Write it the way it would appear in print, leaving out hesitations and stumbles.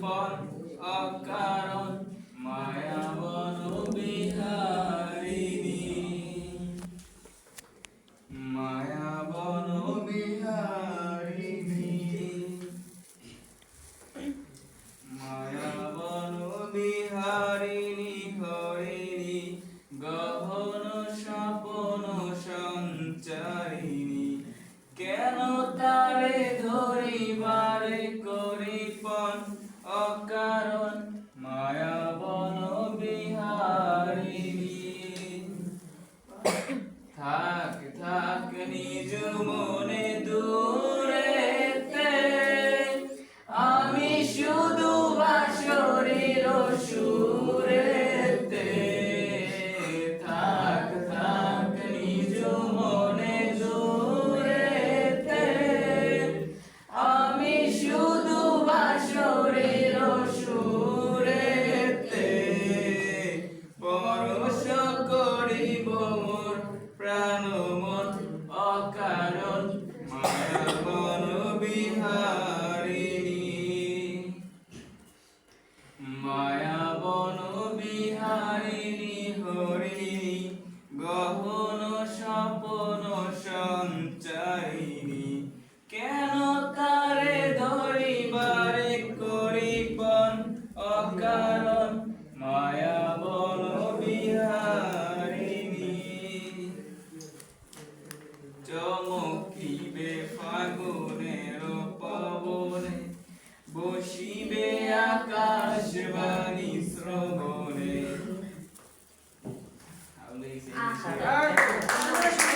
পর অকারণ মায়াবন বিহারিণী মায়াবন বিহারিণী মায়াবন বিহারিণী হরিণী গহন স্বপন সঞ্চারিণী কেন তারে ধরিবারে করিপন অকারণ মায়াবন বিহারিণী থাক থাক নিজ মনে দূরেতে আমি শুধু বাঁশরীর সুরেতে থাক থাক নিজ মনে দূরেতে আমি শুধু বাঁশরীর সুরেতে পরশ করিব মোর প্রাণ মন অকারণ মায়াবন বিহারিণী মায়াবন বিহারিণী হরিণী গহন স্বপন সঞ্চারিণী কেন তারে ধরিবারে করিপন অকারণ মায়াবন বিহারিণী চমকিবে ফাগুনের পবনে বসিবে আকাশবাণী শ্রবণে